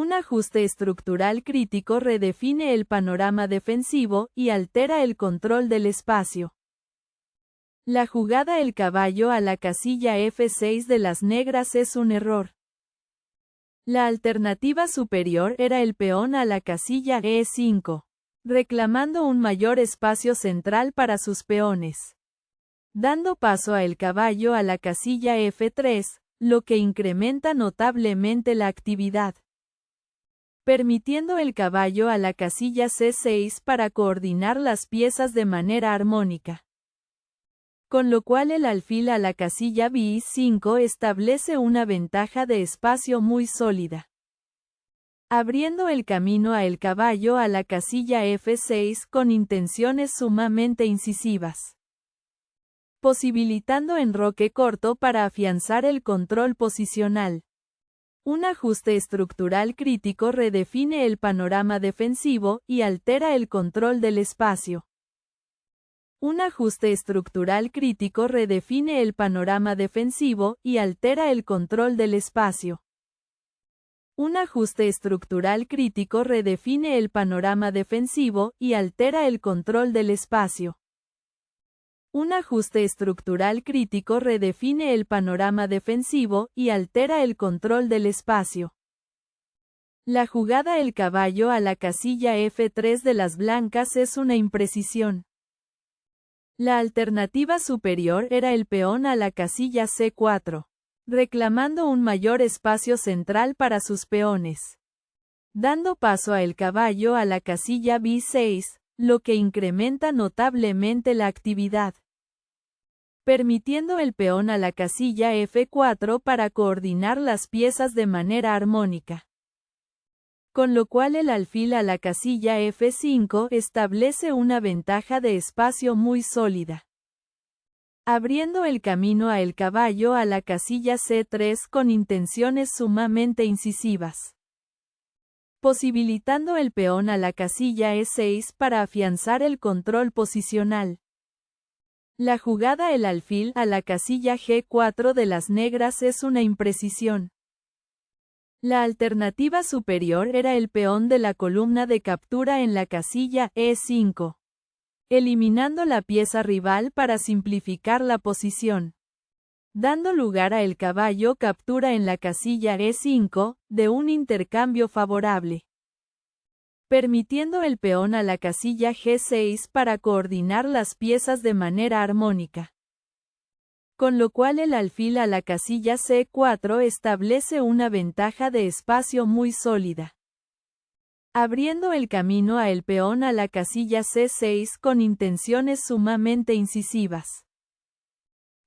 Un ajuste estructural crítico redefine el panorama defensivo y altera el control del espacio. La jugada el caballo a la casilla F6 de las negras es un error. La alternativa superior era el peón a la casilla E5, reclamando un mayor espacio central para sus peones. Dando paso a el caballo a la casilla F3, lo que incrementa notablemente la actividad. Permitiendo el caballo a la casilla C6 para coordinar las piezas de manera armónica. Con lo cual el alfil a la casilla B5 establece una ventaja de espacio muy sólida. Abriendo el camino a el caballo a la casilla F6 con intenciones sumamente incisivas. Posibilitando enroque corto para afianzar el control posicional. Un ajuste estructural crítico redefine el panorama defensivo y altera el control del espacio. Un ajuste estructural crítico redefine el panorama defensivo y altera el control del espacio. Un ajuste estructural crítico redefine el panorama defensivo y altera el control del espacio. Un ajuste estructural crítico redefine el panorama defensivo y altera el control del espacio. La jugada el caballo a la casilla F3 de las blancas es una imprecisión. La alternativa superior era el peón a la casilla C4, reclamando un mayor espacio central para sus peones. Dando paso a el caballo a la casilla B6, lo que incrementa notablemente la actividad. Permitiendo el peón a la casilla F4 para coordinar las piezas de manera armónica. Con lo cual el alfil a la casilla F5 establece una ventaja de espacio muy sólida. Abriendo el camino a el caballo a la casilla C3 con intenciones sumamente incisivas. Posibilitando el peón a la casilla E6 para afianzar el control posicional. La jugada el alfil a la casilla G4 de las negras es una imprecisión. La alternativa superior era el peón de la columna de captura en la casilla E5, eliminando la pieza rival para simplificar la posición. Dando lugar a el caballo captura en la casilla E5, de un intercambio favorable. Permitiendo el peón a la casilla G6 para coordinar las piezas de manera armónica. Con lo cual el alfil a la casilla C4 establece una ventaja de espacio muy sólida. Abriendo el camino a el peón a la casilla C6 con intenciones sumamente incisivas.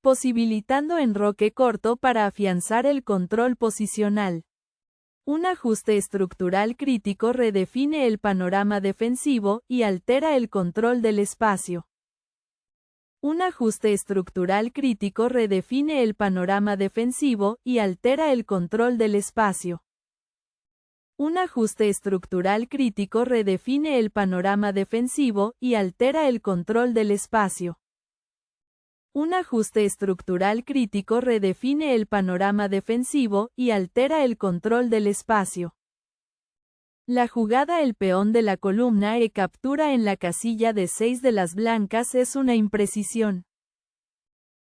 Posibilitando enroque corto para afianzar el control posicional. Un ajuste estructural crítico redefine el panorama defensivo y altera el control del espacio. Un ajuste estructural crítico redefine el panorama defensivo y altera el control del espacio. Un ajuste estructural crítico redefine el panorama defensivo y altera el control del espacio. Un ajuste estructural crítico redefine el panorama defensivo y altera el control del espacio. La jugada el peón de la columna E captura en la casilla D6 de las blancas es una imprecisión.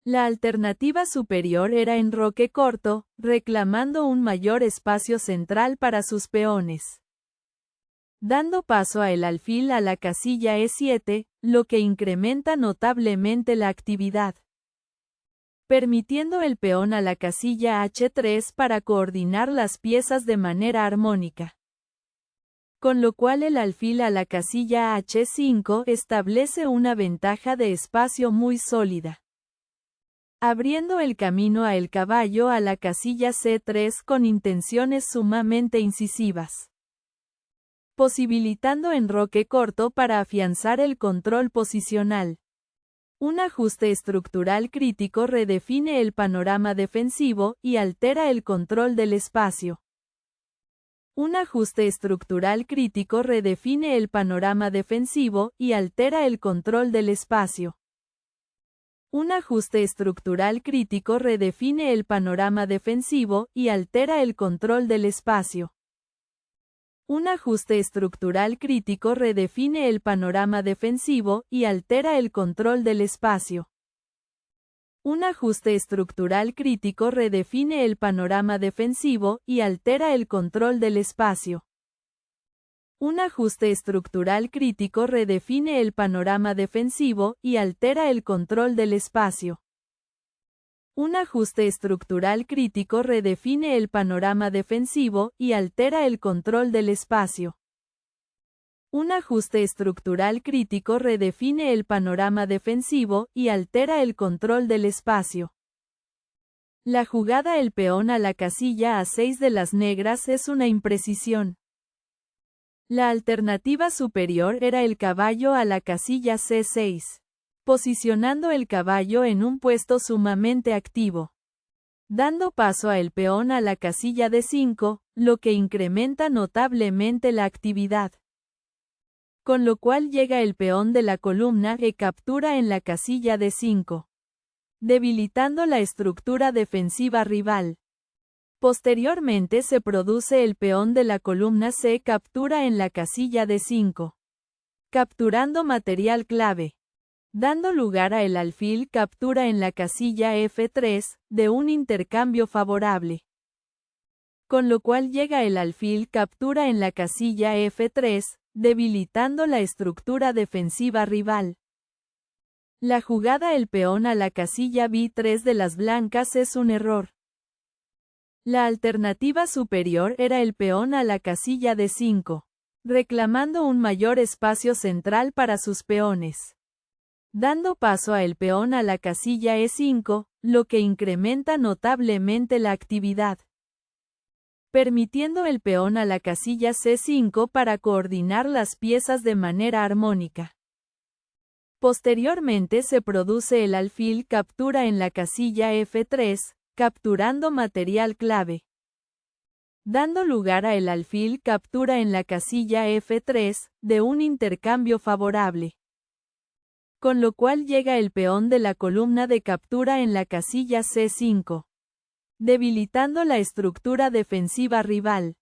La alternativa superior era enroque corto, reclamando un mayor espacio central para sus peones. Dando paso a el alfil a la casilla E7, lo que incrementa notablemente la actividad. Permitiendo el peón a la casilla H3 para coordinar las piezas de manera armónica. Con lo cual el alfil a la casilla H5 establece una ventaja de espacio muy sólida. Abriendo el camino a el caballo a la casilla C3 con intenciones sumamente incisivas. Posibilitando enroque corto para afianzar el control posicional. Un ajuste estructural crítico redefine el panorama defensivo y altera el control del espacio. Un ajuste estructural crítico redefine el panorama defensivo y altera el control del espacio. Un ajuste estructural crítico redefine el panorama defensivo y altera el control del espacio. Un ajuste estructural crítico redefine el panorama defensivo y altera el control del espacio. Un ajuste estructural crítico redefine el panorama defensivo y altera el control del espacio. Un ajuste estructural crítico redefine el panorama defensivo y altera el control del espacio. Un ajuste estructural crítico redefine el panorama defensivo y altera el control del espacio. Un ajuste estructural crítico redefine el panorama defensivo y altera el control del espacio. La jugada el peón a la casilla A6 de las negras es una imprecisión. La alternativa superior era el caballo a la casilla C6, posicionando el caballo en un puesto sumamente activo, dando paso a el peón a la casilla D5, lo que incrementa notablemente la actividad. Con lo cual llega el peón de la columna e captura en la casilla D5, debilitando la estructura defensiva rival. Posteriormente se produce el peón de la columna C captura en la casilla D5, capturando material clave, dando lugar a el alfil captura en la casilla F3, de un intercambio favorable. Con lo cual llega el alfil captura en la casilla F3, debilitando la estructura defensiva rival. La jugada el peón a la casilla B3 de las blancas es un error. La alternativa superior era el peón a la casilla D5, reclamando un mayor espacio central para sus peones, dando paso a el peón a la casilla E5, lo que incrementa notablemente la actividad, permitiendo el peón a la casilla C5 para coordinar las piezas de manera armónica. Posteriormente se produce el alfil captura en la casilla F3, capturando material clave, dando lugar a el alfil captura en la casilla F3, de un intercambio favorable. Con lo cual llega el peón de la columna de captura en la casilla C5, debilitando la estructura defensiva rival.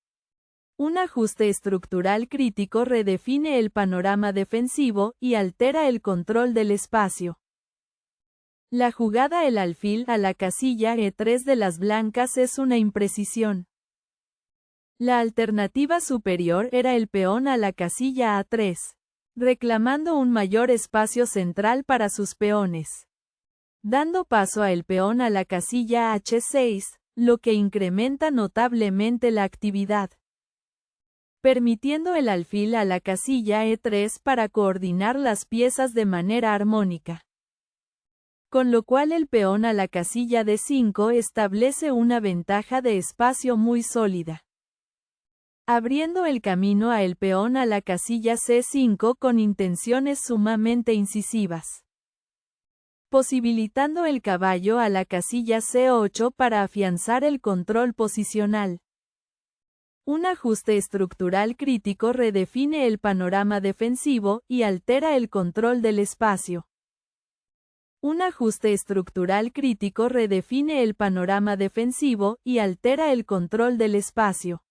Un ajuste estructural crítico redefine el panorama defensivo y altera el control del espacio. La jugada el alfil a la casilla E3 de las blancas es una imprecisión. La alternativa superior era el peón a la casilla A3, reclamando un mayor espacio central para sus peones, dando paso a el peón a la casilla H6, lo que incrementa notablemente la actividad, permitiendo el alfil a la casilla E3 para coordinar las piezas de manera armónica. Con lo cual el peón a la casilla D5 establece una ventaja de espacio muy sólida, abriendo el camino a el peón a la casilla C5 con intenciones sumamente incisivas, posibilitando el caballo a la casilla C8 para afianzar el control posicional. Un ajuste estructural crítico redefine el panorama defensivo y altera el control del espacio. Un ajuste estructural crítico redefine el panorama defensivo y altera el control del espacio.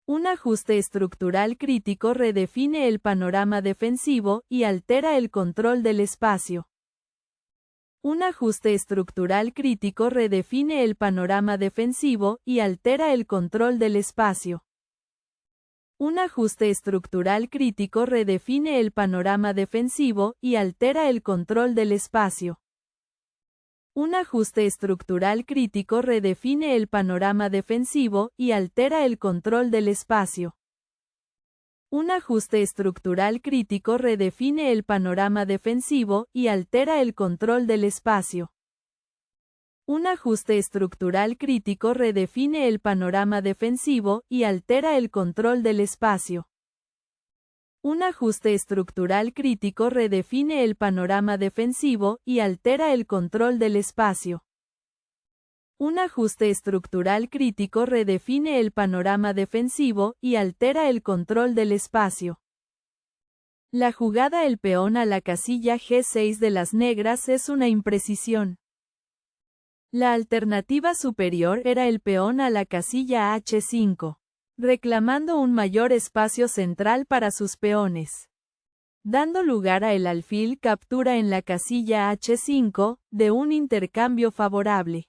Un ajuste estructural crítico redefine el panorama defensivo y altera el control del espacio. Un ajuste estructural crítico redefine el panorama defensivo y altera el control del espacio. Un ajuste estructural crítico redefine el panorama defensivo y altera el control del espacio. Un ajuste estructural crítico redefine el panorama defensivo y altera el control del espacio. Un ajuste estructural crítico redefine el panorama defensivo y altera el control del espacio. Un ajuste estructural crítico redefine el panorama defensivo y altera el control del espacio. Un ajuste estructural crítico redefine el panorama defensivo y altera el control del espacio. Un ajuste estructural crítico redefine el panorama defensivo y altera el control del espacio. La jugada el peón a la casilla G6 de las negras es una imprecisión. La alternativa superior era el peón a la casilla H5, reclamando un mayor espacio central para sus peones. Dando lugar a el alfil captura en la casilla H5, de un intercambio favorable.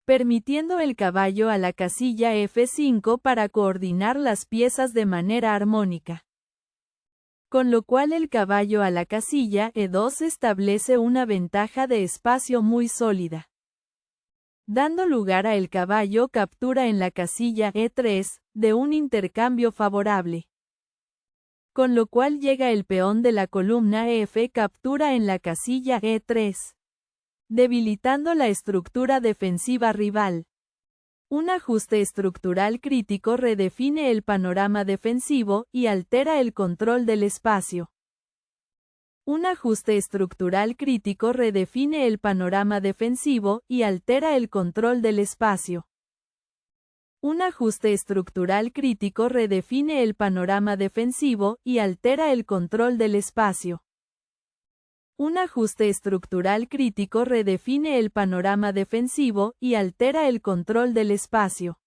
Permitiendo el caballo a la casilla F5 para coordinar las piezas de manera armónica. Con lo cual el caballo a la casilla E2 establece una ventaja de espacio muy sólida. Dando lugar a el caballo captura en la casilla E3, de un intercambio favorable. Con lo cual llega el peón de la columna F captura en la casilla E3. Debilitando la estructura defensiva rival. Un ajuste estructural crítico redefine el panorama defensivo y altera el control del espacio. Un ajuste estructural crítico redefine el panorama defensivo y altera el control del espacio. Un ajuste estructural crítico redefine el panorama defensivo y altera el control del espacio. Un ajuste estructural crítico redefine el panorama defensivo y altera el control del espacio.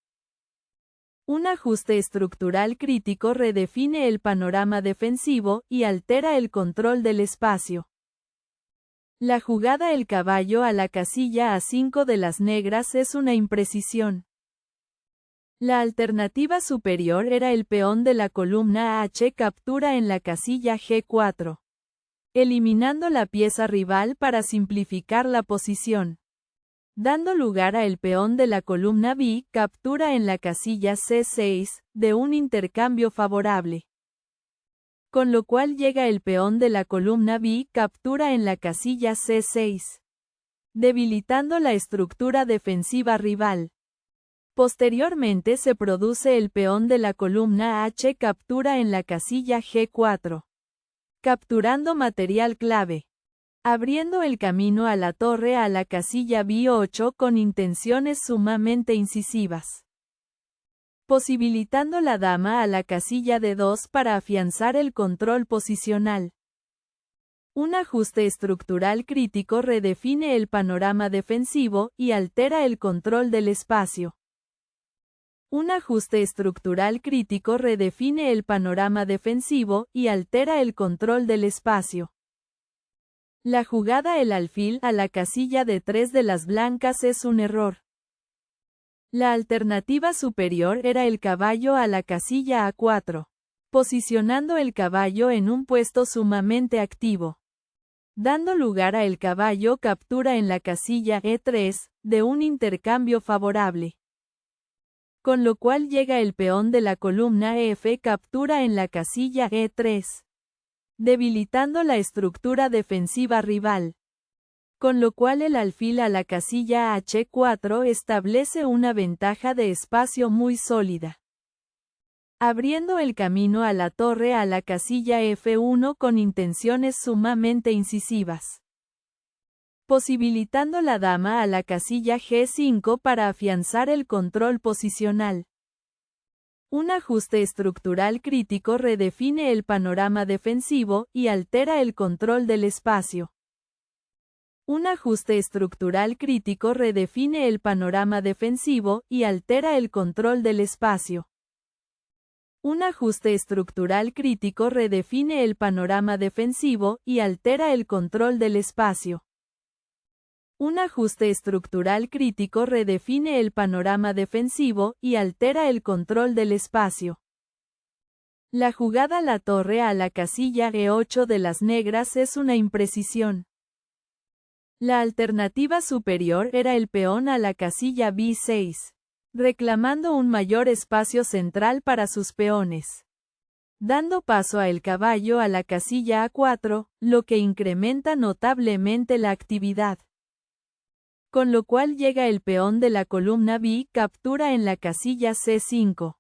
Un ajuste estructural crítico redefine el panorama defensivo y altera el control del espacio. La jugada el caballo a la casilla A5 de las negras es una imprecisión. La alternativa superior era el peón de la columna H captura en la casilla G4. Eliminando la pieza rival para simplificar la posición. Dando lugar a el peón de la columna B captura en la casilla C6, de un intercambio favorable. Con lo cual llega el peón de la columna B captura en la casilla C6. Debilitando la estructura defensiva rival. Posteriormente se produce el peón de la columna H captura en la casilla G4. Capturando material clave. Abriendo el camino a la torre a la casilla B8 con intenciones sumamente incisivas. Posibilitando la dama a la casilla D2 para afianzar el control posicional. Un ajuste estructural crítico redefine el panorama defensivo y altera el control del espacio. Un ajuste estructural crítico redefine el panorama defensivo y altera el control del espacio. La jugada el alfil a la casilla D3 de las blancas es un error. La alternativa superior era el caballo a la casilla A4, posicionando el caballo en un puesto sumamente activo. Dando lugar a el caballo captura en la casilla E3, de un intercambio favorable. Con lo cual llega el peón de la columna F captura en la casilla E3. Debilitando la estructura defensiva rival. Con lo cual el alfil a la casilla H4 establece una ventaja de espacio muy sólida. Abriendo el camino a la torre a la casilla F1 con intenciones sumamente incisivas. Posibilitando la dama a la casilla G5 para afianzar el control posicional. Un ajuste estructural crítico redefine el panorama defensivo y altera el control del espacio. Un ajuste estructural crítico redefine el panorama defensivo y altera el control del espacio. Un ajuste estructural crítico redefine el panorama defensivo y altera el control del espacio. Un ajuste estructural crítico redefine el panorama defensivo y altera el control del espacio. La jugada la torre a la casilla E8 de las negras es una imprecisión. La alternativa superior era el peón a la casilla B6, reclamando un mayor espacio central para sus peones. Dando paso a el caballo a la casilla A4, lo que incrementa notablemente la actividad. Con lo cual llega el peón de la columna B captura en la casilla C5.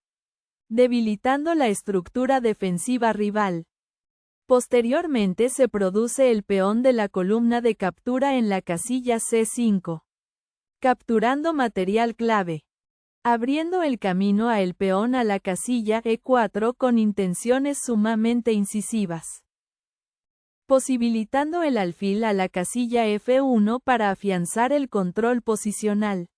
Debilitando la estructura defensiva rival. Posteriormente se produce el peón de la columna de captura en la casilla C5. Capturando material clave. Abriendo el camino a el peón a la casilla E4 con intenciones sumamente incisivas. Posibilitando el alfil a la casilla F1 para afianzar el control posicional.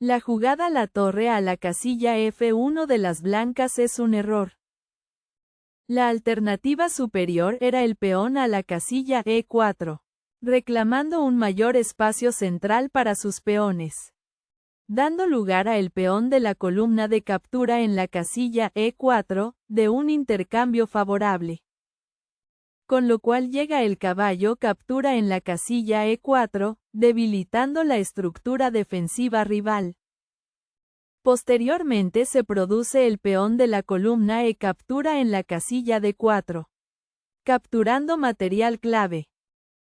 La jugada la torre a la casilla F1 de las blancas es un error. La alternativa superior era el peón a la casilla E4, reclamando un mayor espacio central para sus peones, dando lugar a el peón de la columna de captura en la casilla E4, de un intercambio favorable. Con lo cual llega el caballo captura en la casilla E4, debilitando la estructura defensiva rival. Posteriormente se produce el peón de la columna E captura en la casilla D4, capturando material clave,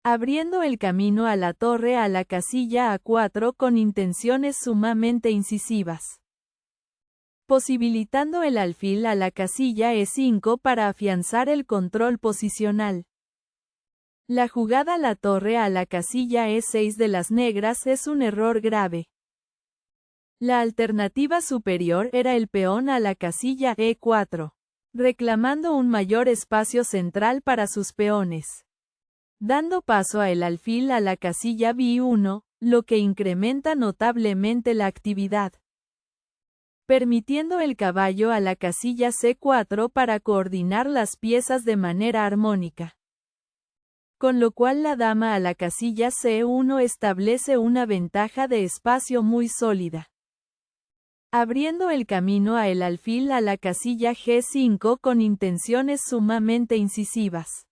abriendo el camino a la torre a la casilla A4 con intenciones sumamente incisivas, posibilitando el alfil a la casilla E5 para afianzar el control posicional. La jugada la torre a la casilla E6 de las negras es un error grave. La alternativa superior era el peón a la casilla E4, reclamando un mayor espacio central para sus peones, dando paso a el alfil a la casilla B1, lo que incrementa notablemente la actividad, permitiendo el caballo a la casilla C4 para coordinar las piezas de manera armónica. Con lo cual la dama a la casilla C1 establece una ventaja de espacio muy sólida, abriendo el camino a el alfil a la casilla G5 con intenciones sumamente incisivas.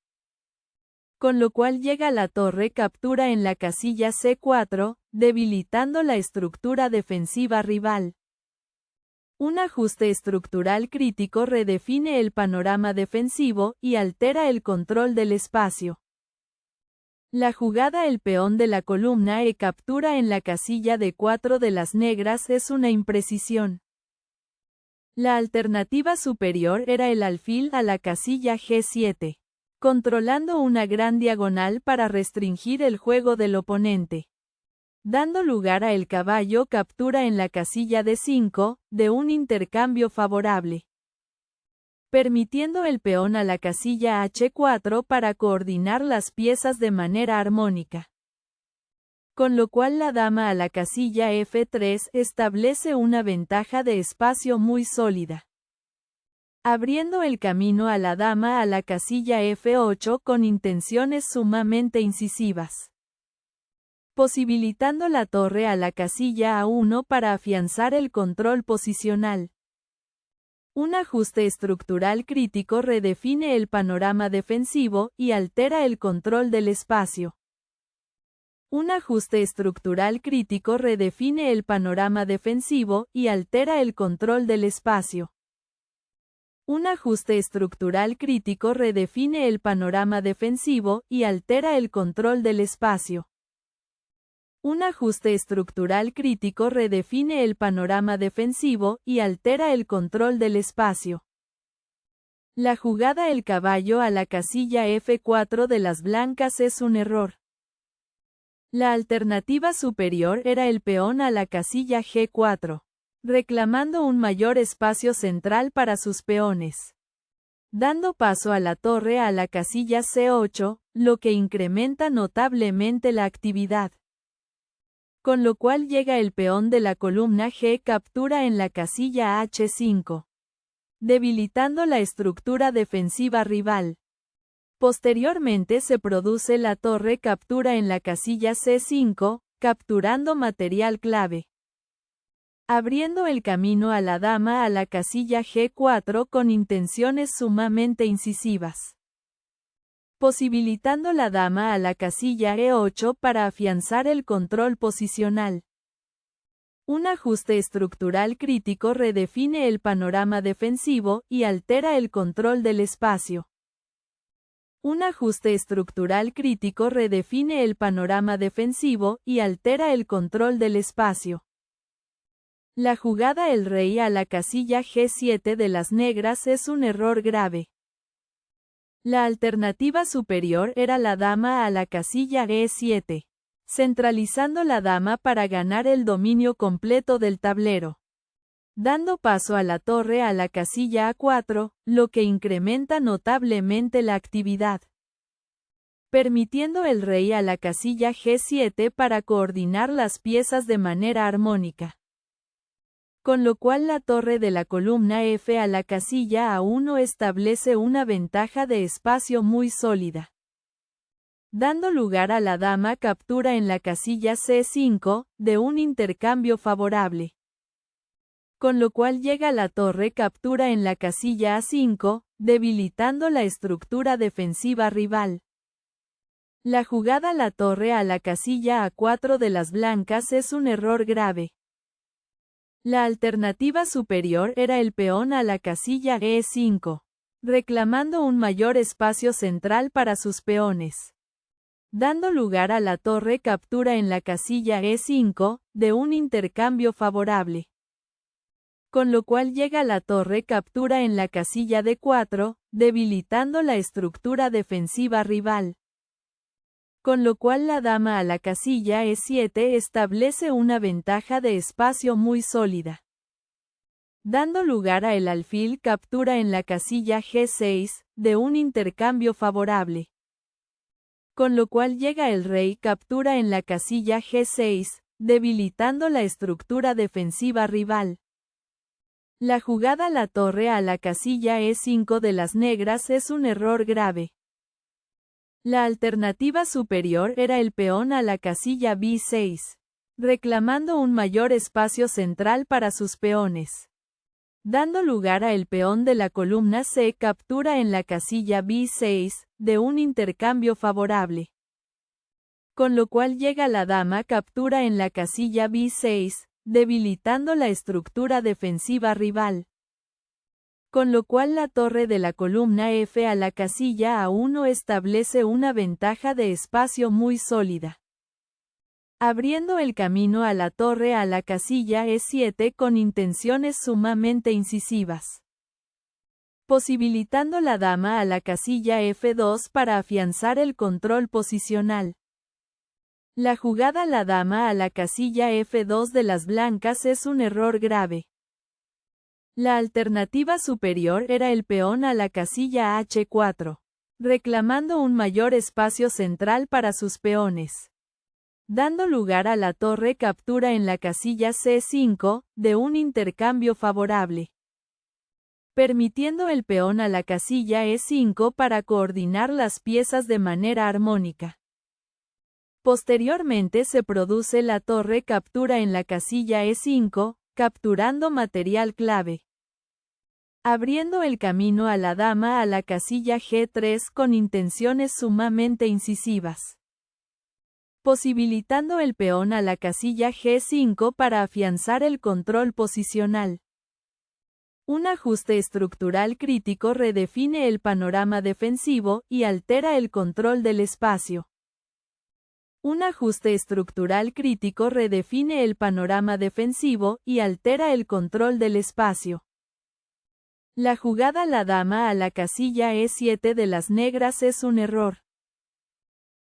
Con lo cual llega la torre captura en la casilla C4, debilitando la estructura defensiva rival. Un ajuste estructural crítico redefine el panorama defensivo y altera el control del espacio. La jugada el peón de la columna E captura en la casilla D4 de las negras es una imprecisión. La alternativa superior era el alfil a la casilla G7, controlando una gran diagonal para restringir el juego del oponente, dando lugar a el caballo captura en la casilla D5, de un intercambio favorable, permitiendo el peón a la casilla H4 para coordinar las piezas de manera armónica. Con lo cual la dama a la casilla F3 establece una ventaja de espacio muy sólida, abriendo el camino a la dama a la casilla F8 con intenciones sumamente incisivas, posibilitando la torre a la casilla A1 para afianzar el control posicional. Un ajuste estructural crítico redefine el panorama defensivo y altera el control del espacio. Un ajuste estructural crítico redefine el panorama defensivo y altera el control del espacio. Un ajuste estructural crítico redefine el panorama defensivo y altera el control del espacio. Un ajuste estructural crítico redefine el panorama defensivo y altera el control del espacio. La jugada el caballo a la casilla F4 de las blancas es un error. La alternativa superior era el peón a la casilla G4, reclamando un mayor espacio central para sus peones, dando paso a la torre a la casilla C8, lo que incrementa notablemente la actividad. Con lo cual llega el peón de la columna G captura en la casilla H5, debilitando la estructura defensiva rival. Posteriormente se produce la torre captura en la casilla C5, capturando material clave, abriendo el camino a la dama a la casilla G4 con intenciones sumamente incisivas, posibilitando la dama a la casilla E8 para afianzar el control posicional. Un ajuste estructural crítico redefine el panorama defensivo y altera el control del espacio. Un ajuste estructural crítico redefine el panorama defensivo y altera el control del espacio. La jugada el rey a la casilla G7 de las negras es un error grave. La alternativa superior era la dama a la casilla E7, centralizando la dama para ganar el dominio completo del tablero, dando paso a la torre a la casilla A4, lo que incrementa notablemente la actividad, permitiendo el rey a la casilla G7 para coordinar las piezas de manera armónica. con lo cual la torre de la columna F a la casilla A1 establece una ventaja de espacio muy sólida, dando lugar a la dama captura en la casilla C5, de un intercambio favorable, con lo cual llega la torre captura en la casilla A5, debilitando la estructura defensiva rival. La jugada la torre a la casilla A4 de las blancas es un error grave. La alternativa superior era el peón a la casilla E5, reclamando un mayor espacio central para sus peones, dando lugar a la torre captura en la casilla E5, de un intercambio favorable, con lo cual llega la torre captura en la casilla D4, debilitando la estructura defensiva rival, con lo cual la dama a la casilla E7 establece una ventaja de espacio muy sólida, dando lugar a el alfil captura en la casilla G6, de un intercambio favorable, con lo cual llega el rey captura en la casilla G6, debilitando la estructura defensiva rival. La jugada la torre a la casilla E5 de las negras es un error grave. La alternativa superior era el peón a la casilla B6, reclamando un mayor espacio central para sus peones, dando lugar a el peón de la columna C captura en la casilla B6, de un intercambio favorable, con lo cual llega la dama captura en la casilla B6, debilitando la estructura defensiva rival, con lo cual la torre de la columna F a la casilla A1 establece una ventaja de espacio muy sólida, abriendo el camino a la torre a la casilla E7 con intenciones sumamente incisivas, posibilitando la dama a la casilla F2 para afianzar el control posicional. La jugada la dama a la casilla F2 de las blancas es un error grave. La alternativa superior era el peón a la casilla H4, reclamando un mayor espacio central para sus peones, dando lugar a la torre captura en la casilla C5, de un intercambio favorable, permitiendo el peón a la casilla E5 para coordinar las piezas de manera armónica. Posteriormente se produce la torre captura en la casilla E5, capturando material clave, abriendo el camino a la dama a la casilla G3 con intenciones sumamente incisivas, posibilitando el peón a la casilla G5 para afianzar el control posicional. Un ajuste estructural crítico redefine el panorama defensivo y altera el control del espacio. Un ajuste estructural crítico redefine el panorama defensivo y altera el control del espacio. La jugada la dama a la casilla E7 de las negras es un error.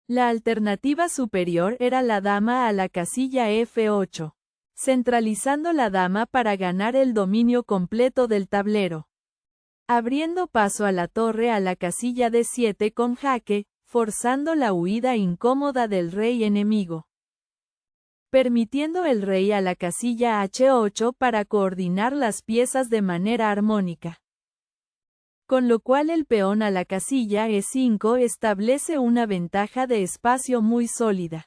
La alternativa superior era la dama a la casilla F8, centralizando la dama para ganar el dominio completo del tablero, abriendo paso a la torre a la casilla D7 con jaque, forzando la huida incómoda del rey enemigo, permitiendo el rey a la casilla H8 para coordinar las piezas de manera armónica, con lo cual el peón a la casilla E5 establece una ventaja de espacio muy sólida,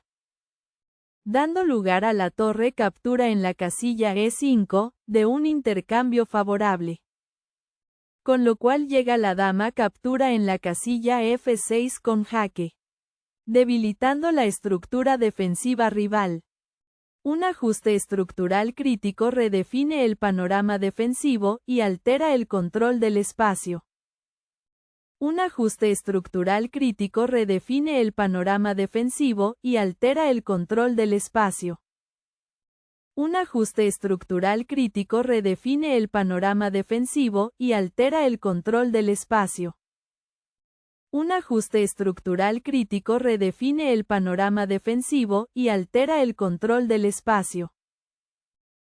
dando lugar a la torre captura en la casilla E5, de un intercambio favorable, con lo cual llega la dama captura en la casilla F6 con jaque, debilitando la estructura defensiva rival. Un ajuste estructural crítico redefine el panorama defensivo y altera el control del espacio. Un ajuste estructural crítico redefine el panorama defensivo y altera el control del espacio. Un ajuste estructural crítico redefine el panorama defensivo y altera el control del espacio. Un ajuste estructural crítico redefine el panorama defensivo y altera el control del espacio.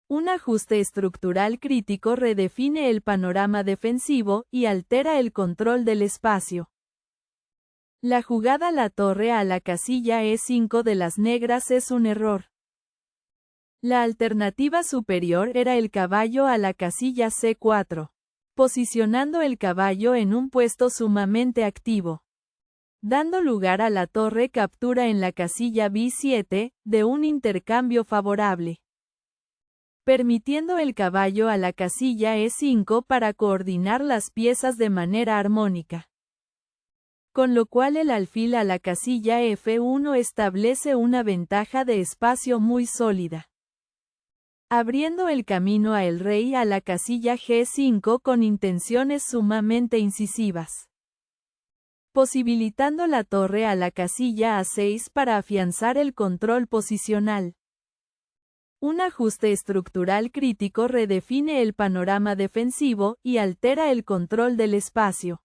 Un ajuste estructural crítico redefine el panorama defensivo y altera el control del espacio. La jugada la torre a la casilla E5 de las negras es un error. La alternativa superior era el caballo a la casilla C4, posicionando el caballo en un puesto sumamente activo, dando lugar a la torre captura en la casilla B7, de un intercambio favorable, permitiendo el caballo a la casilla E5 para coordinar las piezas de manera armónica. Con lo cual el alfil a la casilla F1 establece una ventaja de espacio muy sólida, abriendo el camino a el rey a la casilla G5 con intenciones sumamente incisivas, posibilitando la torre a la casilla A6 para afianzar el control posicional. Un ajuste estructural crítico redefine el panorama defensivo y altera el control del espacio.